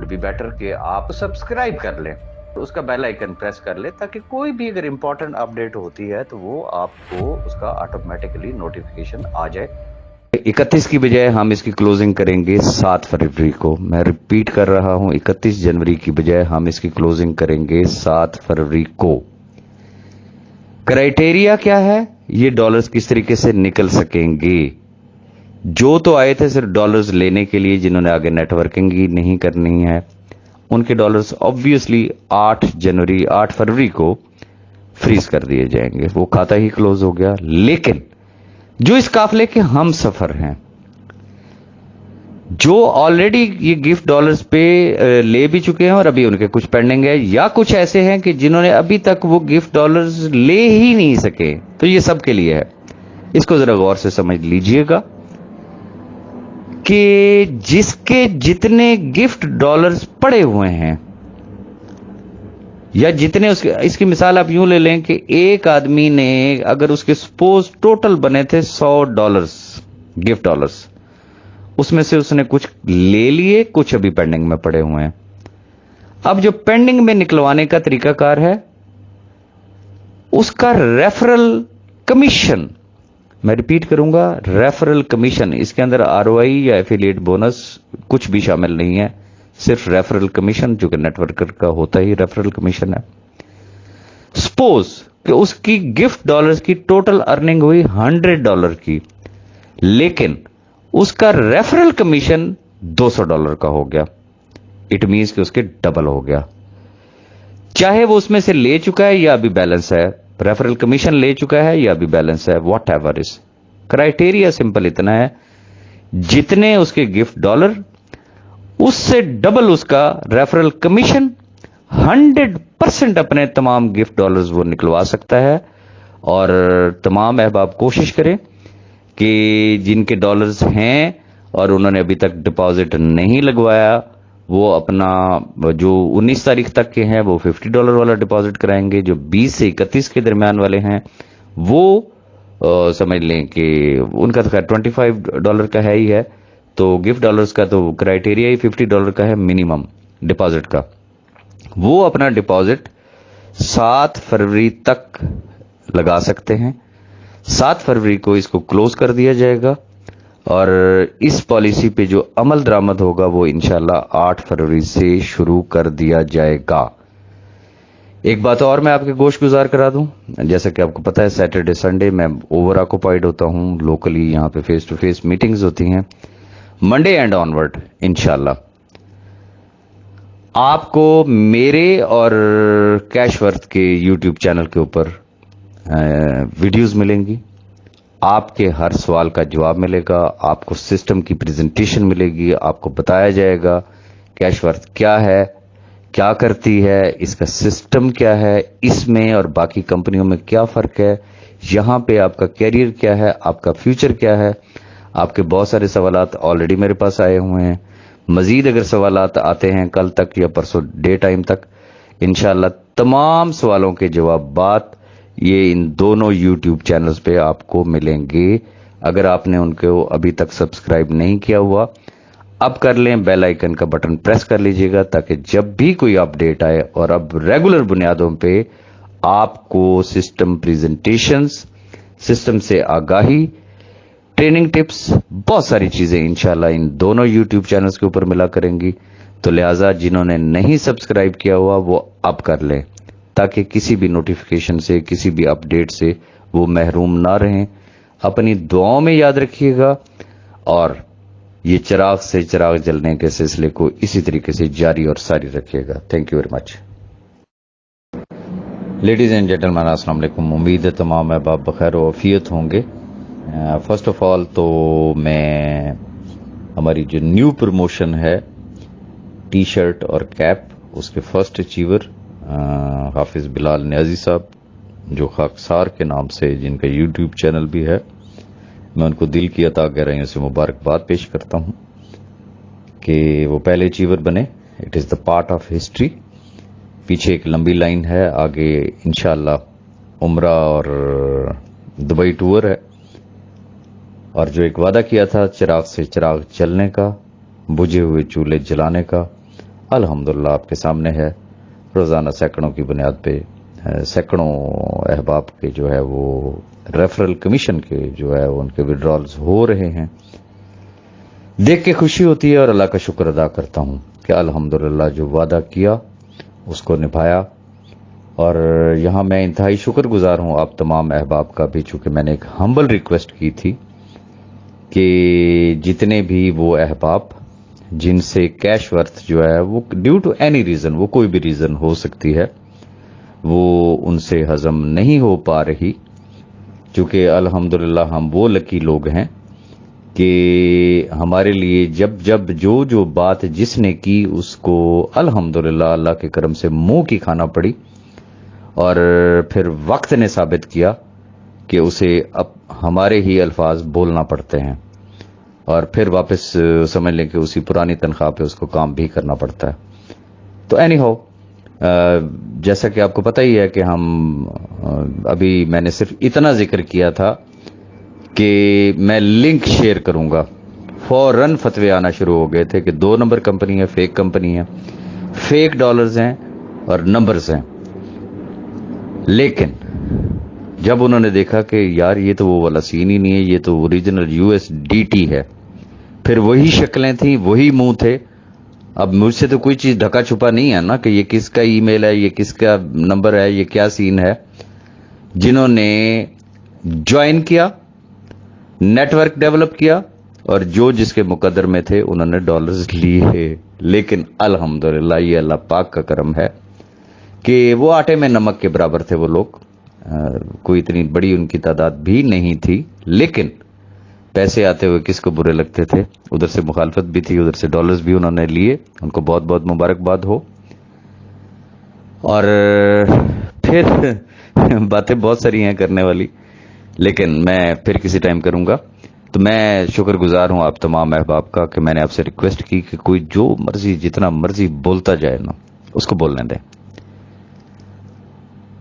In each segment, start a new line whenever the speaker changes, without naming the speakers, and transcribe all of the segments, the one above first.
Would be better कि आप subscribe कर लें, उसका बेल आइकन प्रेस कर लें, ताकि कोई भी अगर इम्पोर्टेंट अपडेट होती है तो वो आपको उसका ऑटोमेटिकली नोटिफिकेशन आ जाए। 31 की बजाय हम इसकी क्लोजिंग करेंगे 7 फरवरी को। मैं रिपीट कर रहा हूं, 31 जनवरी की बजाय हम इसकी क्लोजिंग करेंगे 7 फरवरी को। क्राइटेरिया क्या है? ये डॉलर्स किस तरीके से निकल सकेंगे? जो तो आए थे सिर्फ डॉलर्स लेने के लिए, जिन्होंने आगे नेटवर्किंग ही नहीं करनी है, उनके डॉलर्स ऑब्वियसली 8 फरवरी को फ्रीज कर दिए जाएंगे, वो खाता ही क्लोज हो गया। लेकिन जो इस काफले के हम सफर हैं, जो ऑलरेडी ये गिफ्ट डॉलर्स पे ले भी चुके हैं और अभी उनके कुछ पेंडिंग है, या कुछ ऐसे हैं कि जिन्होंने अभी तक वो गिफ्ट डॉलर्स ले ही नहीं सके, तो ये सब के लिए है। इसको जरा गौर से समझ लीजिएगा कि जिसके जितने गिफ्ट डॉलर्स पड़े हुए हैं, या जितने उसके, इसकी मिसाल आप यूं ले लें कि एक आदमी ने अगर उसके सपोज टोटल बने थे $100 गिफ्ट डॉलर्स, उसमें से उसने कुछ ले लिए, कुछ अभी पेंडिंग में पड़े हुए हैं। अब जो पेंडिंग में निकलवाने का तरीकाकार है, उसका रेफरल कमीशन, मैं रिपीट करूंगा, रेफरल कमीशन, इसके अंदर आरओआई या एफिलिएट बोनस कुछ भी शामिल नहीं है, सिर्फ रेफरल कमीशन, जो कि नेटवर्कर का होता ही रेफरल कमीशन है। सपोज कि उसकी गिफ्ट डॉलर्स की टोटल अर्निंग हुई $100 की, लेकिन उसका रेफरल कमीशन $200 का हो गया। इट मीन्स कि उसके डबल हो गया, चाहे वो उसमें से ले चुका है या अभी बैलेंस है, रेफरल कमीशन ले चुका है या अभी बैलेंस है, what ever is. Criteria simple इतना है, जितने उसके गिफ्ट डॉलर, उससे डबल उसका रेफरल कमीशन, 100% अपने तमाम गिफ्ट डॉलर्स वो निकलवा सकता है। और तमाम अहबाब कोशिश करें कि जिनके डॉलर्स हैं और उन्होंने अभी तक डिपॉजिट नहीं लगवाया, वो अपना जो 19 तारीख तक के हैं वो $50 वाला डिपॉजिट कराएंगे। जो 20 से 31 के दरमियान वाले हैं वो समझ लें कि उनका तो खैर $25 का है ही है, तो गिफ्ट डॉलर्स का तो क्राइटेरिया ही $50 का है मिनिमम डिपॉजिट का। वो अपना डिपॉजिट 7 फरवरी तक लगा सकते हैं। 7 फरवरी को इसको क्लोज कर दिया जाएगा और इस पॉलिसी पे जो अमल दरामद होगा वो इंशाल्लाह 8 फरवरी से शुरू कर दिया जाएगा। एक बात और मैं आपके गोश गुजार करा दूं, जैसा कि आपको पता है सैटरडे संडे मैं ओवर ऑक्युपाइड होता हूं, लोकली यहाँ पे फेस टू फेस मीटिंग्स होती हैं। मंडे एंड ऑनवर्ड इंशाल्लाह आपको मेरे और कैशवर्थ के यूट्यूब चैनल के ऊपर वीडियोस मिलेंगी, आपके हर सवाल का जवाब मिलेगा, आपको सिस्टम की प्रेजेंटेशन मिलेगी, आपको बताया जाएगा कैशवर्थ क्या है, क्या करती है, इसका सिस्टम क्या है, इसमें और बाकी कंपनियों में क्या फर्क है, यहां पे आपका कैरियर क्या है, आपका फ्यूचर क्या है। आपके बहुत सारे सवालात ऑलरेडी मेरे पास आए हुए हैं, मजीद अगर सवालात आते हैं कल तक या परसों डे टाइम तक, इंशाल्लाह तमाम सवालों के जवाब ये इन दोनों यूट्यूब चैनल्स पे आपको मिलेंगे। अगर आपने उनको अभी तक सब्सक्राइब नहीं किया हुआ, अब कर लें, बेल आइकन का बटन प्रेस कर लीजिएगा, ताकि जब भी कोई अपडेट आए और अब रेगुलर बुनियादों पे आपको सिस्टम प्रेजेंटेशंस, सिस्टम से आगाही, ट्रेनिंग टिप्स, बहुत सारी चीजें इंशाल्लाह इन दोनों यूट्यूब चैनल्स के ऊपर मिला करेंगी। तो लिहाजा जिन्होंने नहीं सब्सक्राइब किया हुआ वो अब कर लें, ताकि किसी भी नोटिफिकेशन से, किसी भी अपडेट से वो महरूम ना रहें। अपनी दुआओं में याद रखिएगा और ये चिराग से चिराग जलने के सिलसिले को इसी तरीके से जारी और सारी रखिएगा। Thank you very much. Ladies and gentleman, अस्सलाम वालेकुम। उम्मीद है तमाम अहबाब बखैर व आफियत होंगे। फर्स्ट ऑफ ऑल तो मैं हमारी जो न्यू प्रमोशन है टी शर्ट और कैप, उसके फर्स्ट अचीवर हाफिज बिलाल नियाजी साहब, जो खाकसार के नाम से जिनका यूट्यूब चैनल भी है, मैं उनको दिल की अता गहराइयों से मुबारकबाद पेश करता हूं कि वो पहले अचीवर बने। It is the part of history. पीछे एक लंबी लाइन है, आगे इंशाअल्लाह उम्रा और दुबई टूर है। और जो एक वादा किया था चिराग से चिराग जलने का, बुझे हुए चूल्हे जलाने का, अल्हम्दुलिल्लाह आपके सामने है। रोज़ाना सैकड़ों की बुनियाद पे सैकड़ों अहबाब के जो है वो रेफरल कमीशन के जो है उनके विड्रॉल्स हो रहे हैं। देख के खुशी होती है और अल्लाह का शुक्र अदा करता हूँ कि अल्हम्दुलिल्लाह जो वादा किया उसको निभाया। और यहाँ मैं इंतहाई शुक्रगुजार हूँ आप तमाम अहबाब का भी, चूँकि मैंने एक हम्बल रिक्वेस्ट की थी कि जितने भी वो अहबाब जिनसे कैश वर्थ जो है वो ड्यू टू एनी रीज़न, वो कोई भी रीज़न हो सकती है, वो उनसे हजम नहीं हो पा रही, चूँकि अल्हम्दुलिल्लाह हम वो लकी लोग हैं कि हमारे लिए जब जब जो बात जिसने की उसको अल्हम्दुलिल्लाह अल्लाह के करम से मुंह की खाना पड़ी, और फिर वक्त ने साबित किया कि उसे अब हमारे ही अल्फाज बोलना पड़ते हैं, और फिर वापस समझ लें कि उसी पुरानी तनख्वाह पे उसको काम भी करना पड़ता है। तो एनी हाउ, जैसा कि आपको पता ही है कि हम अभी मैंने सिर्फ इतना जिक्र किया था कि मैं लिंक शेयर करूंगा, फौरन फतवे आना शुरू हो गए थे कि 2 नंबर कंपनी है, फेक कंपनी है, फेक डॉलर्स हैं और नंबर्स हैं। लेकिन जब उन्होंने देखा कि यार ये तो वो वाला सीन ही नहीं है, ये तो ओरिजिनल USDT है, फिर वही शक्लें थी, वही मुंह थे। अब मुझसे तो कोई चीज ढका छुपा नहीं है ना कि ये किसका ईमेल है, ये किसका नंबर है, ये क्या सीन है। जिन्होंने ज्वाइन किया, नेटवर्क डेवलप किया, और जो जिसके मुकद्दर में थे उन्होंने डॉलर्स लिए। लेकिन अल्हम्दुलिल्लाह ये अल्लाह पाक का करम है कि वो आटे में नमक के बराबर थे वो लोग। कोई इतनी बड़ी उनकी तादाद भी नहीं थी, लेकिन पैसे आते हुए किसको बुरे लगते थे। उधर से मुखालफत भी थी, उधर से डॉलर्स भी उन्होंने लिए, उनको बहुत बहुत मुबारकबाद हो। और फिर बातें बहुत सारी हैं करने वाली, लेकिन मैं फिर किसी टाइम करूंगा। तो मैं शुक्रगुजार हूं आप तमाम अहबाब का कि मैंने आपसे रिक्वेस्ट की कि कोई जो मर्जी जितना मर्जी बोलता जाए ना, उसको बोलने दें।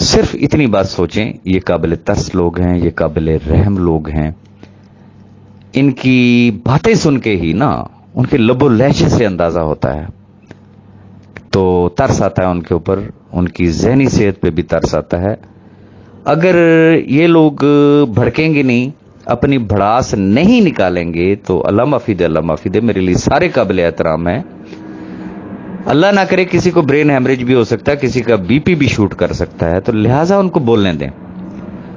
सिर्फ इतनी बात सोचें, ये काबिल तरस लोग हैं, ये काबिल रहम लोग हैं। इनकी बातें सुन के ही ना उनके लबो लहजे से अंदाजा होता है, तो तरस आता है उनके ऊपर, उनकी जहनी सेहत पे भी तरस आता है। अगर ये लोग भड़केंगे नहीं, अपनी भड़ास नहीं निकालेंगे, तो अल्लाह माफी दे, अल्लाह माफी दे, मेरे लिए सारे काबिल एहतराम है। अल्लाह ना करे किसी को ब्रेन हैमरेज भी हो सकता है, किसी का BP भी शूट कर सकता है, तो लिहाजा उनको बोलने दें।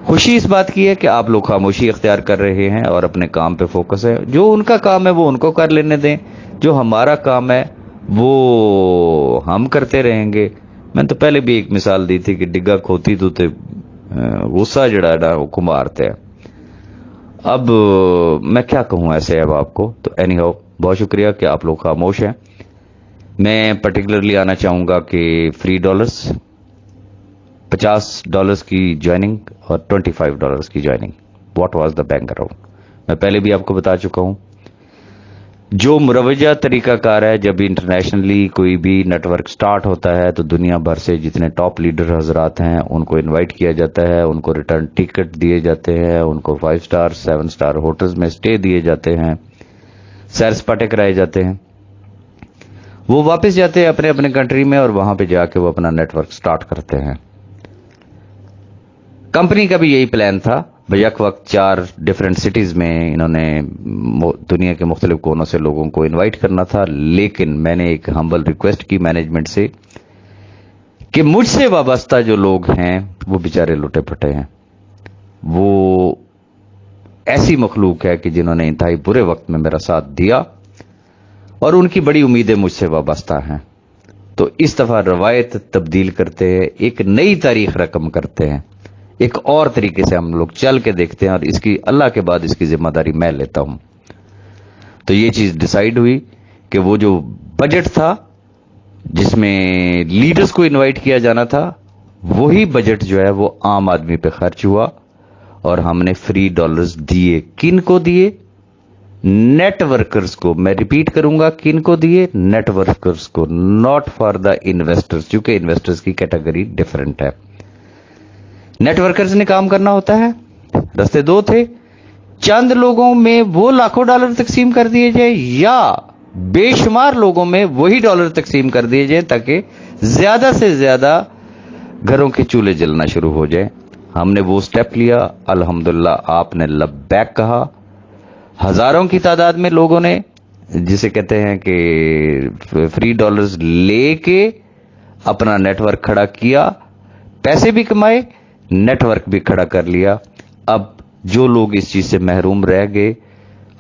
खुशी इस बात की है कि आप लोग खामोशी इख्तियार कर रहे हैं और अपने काम पे फोकस है। जो उनका काम है वो उनको कर लेने दें, जो हमारा काम है वो हम करते रहेंगे। मैंने तो पहले भी एक मिसाल दी थी कि डिग्गा खोती तो गुस्सा जड़ा है वो कुमारते हैं। अब मैं क्या कहूं ऐसे अब आपको। तो एनी हाउ, बहुत शुक्रिया कि आप लोग खामोश हैं। मैं पर्टिकुलरली आना चाहूंगा कि फ्री डॉलर्स, $50 की ज्वाइनिंग और $25 की joining. What was the bank around, मैं पहले भी आपको बता चुका हूं। जो मुरवजा तरीकाकार है, जब इंटरनेशनली कोई भी नेटवर्क स्टार्ट होता है तो दुनिया भर से जितने टॉप लीडर हजरात हैं उनको इनवाइट किया जाता है, उनको रिटर्न टिकट दिए जाते हैं, उनको 5 स्टार 7 स्टार होटल्स में स्टे दिए जाते हैं, सैर सपाटे कराए जाते हैं। वो वापस जाते हैं अपने अपने कंट्री में और वहां पे जाके वो अपना नेटवर्क स्टार्ट करते हैं। कंपनी का भी यही प्लान था, बैक वक्त 4 डिफरेंट सिटीज में इन्होंने दुनिया के मुख्तलिफ कोनों से लोगों को इनवाइट करना था। लेकिन मैंने एक हम्बल रिक्वेस्ट की मैनेजमेंट से कि मुझसे वाबस्ता जो लोग हैं वो बेचारे लुटे फटे हैं, वो ऐसी मखलूक है कि जिन्होंने इंतहाई बुरे वक्त में मेरा साथ दिया और उनकी बड़ी उम्मीदें मुझसे वाबस्ता हैं। तो इस दफा रवायत तब्दील करते हैं, एक नई तारीख रकम करते हैं, एक और तरीके से हम लोग चल के देखते हैं, और इसकी अल्लाह के बाद इसकी जिम्मेदारी मैं लेता हूं। तो ये चीज डिसाइड हुई कि वो जो बजट था जिसमें लीडर्स को इनवाइट किया जाना था, वही बजट जो है वो आम आदमी पे खर्च हुआ और हमने फ्री डॉलर्स दिए। किन को दिए? नेटवर्कर्स को। मैं रिपीट करूंगा, किन को दिए? नेटवर्कर्स को, नॉट फॉर द इन्वेस्टर्स, क्योंकि इन्वेस्टर्स की कैटेगरी डिफरेंट है। नेटवर्कर्स ने काम करना होता है। रास्ते 2 थे, चंद लोगों में वो लाखों डॉलर तकसीम कर दिए जाए या बेशुमार लोगों में वही डॉलर तकसीम कर दिए जाए ताकि ज्यादा से ज्यादा घरों के चूल्हे जलना शुरू हो जाए। हमने वो स्टेप लिया, अल्हम्दुलिल्लाह आपने लब्बैक कहा। हजारों की तादाद में लोगों ने, जिसे कहते हैं कि फ्री डॉलर्स लेके अपना नेटवर्क खड़ा किया, पैसे भी कमाए, नेटवर्क भी खड़ा कर लिया। अब जो लोग इस चीज से महरूम रह गए,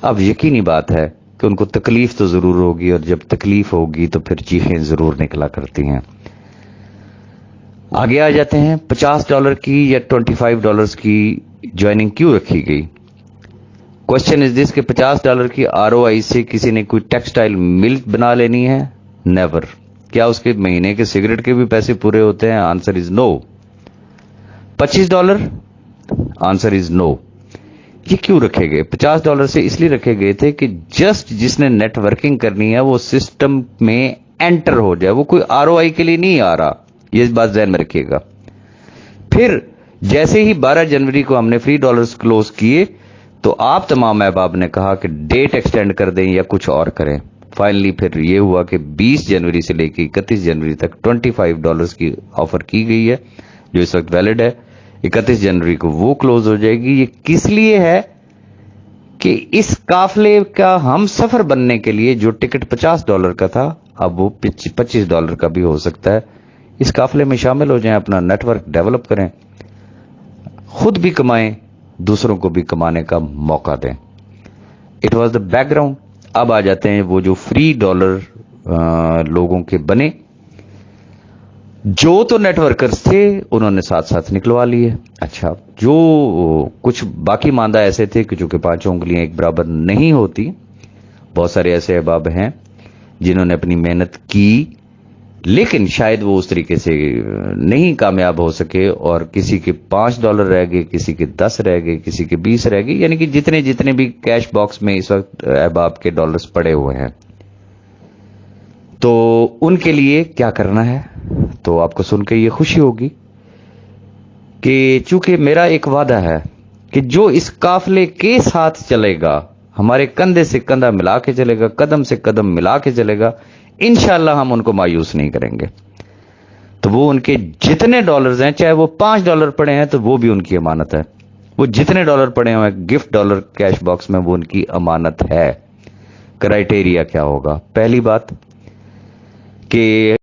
अब यकीनी बात है कि उनको तकलीफ तो जरूर होगी, और जब तकलीफ होगी तो फिर चीखें जरूर निकला करती हैं। आगे आ जाते हैं, $50 की या $25 की ज्वाइनिंग क्यों रखी गई? क्वेश्चन इज दिस कि $50 की ROI से किसी ने कोई टेक्सटाइल मिल बना लेनी है? नेवर। क्या उसके महीने के सिगरेट के भी पैसे पूरे होते हैं? Answer is no. $25? Answer is no. ये क्यों रखे गए? $50 से इसलिए रखे गए थे कि जस्ट जिसने नेटवर्किंग करनी है वो सिस्टम में एंटर हो जाए, वो कोई ROI के लिए नहीं आ रहा, ये बात ध्यान में रखिएगा। फिर जैसे ही 12 जनवरी को हमने फ्री डॉलर्स क्लोज किए तो आप तमाम अहबाब ने कहा कि डेट एक्सटेंड कर दें या कुछ और करें। फाइनली फिर ये हुआ कि 20 जनवरी से लेकर 31 जनवरी तक $25 की ऑफर की गई है, जो इस वक्त वैलिड है। 31 जनवरी को वो क्लोज हो जाएगी। ये किस लिए है कि इस काफले का हम सफर बनने के लिए जो टिकट $50 का था, अब वो $25 का भी हो सकता है। इस काफले में शामिल हो जाएं, अपना नेटवर्क डेवलप करें, खुद भी कमाएं, दूसरों को भी कमाने का मौका दें। It was the background. अब आ जाते हैं वो जो फ्री डॉलर लोगों के बने, जो तो नेटवर्कर्स थे उन्होंने साथ साथ निकलवा लिए। अच्छा, जो कुछ बाकी मांदा ऐसे थे कि चूंकि 5 उंगलियां एक बराबर नहीं होती, बहुत सारे ऐसे अहबाब हैं जिन्होंने अपनी मेहनत की लेकिन शायद वो उस तरीके से नहीं कामयाब हो सके, और किसी के $5 रह गए, किसी के 10 रह गए, किसी के 20 रह गए, यानी कि जितने जितने भी कैश बॉक्स में इस वक्त अहबाब के डॉलर्स पड़े हुए हैं, तो उनके लिए क्या करना है? तो आपको सुन के ये खुशी होगी कि चूंकि मेरा एक वादा है कि जो इस काफले के साथ चलेगा, हमारे कंधे से कंधा मिला के चलेगा, कदम से कदम मिला के चलेगा, इंशाल्लाह हम उनको मायूस नहीं करेंगे। तो वो उनके जितने डॉलर्स हैं, चाहे वो $5 पड़े हैं तो वो भी उनकी अमानत है। वो जितने डॉलर पड़े हुए हैं गिफ्ट डॉलर कैश बॉक्स में, वो उनकी अमानत है। क्राइटेरिया क्या होगा? पहली बात कि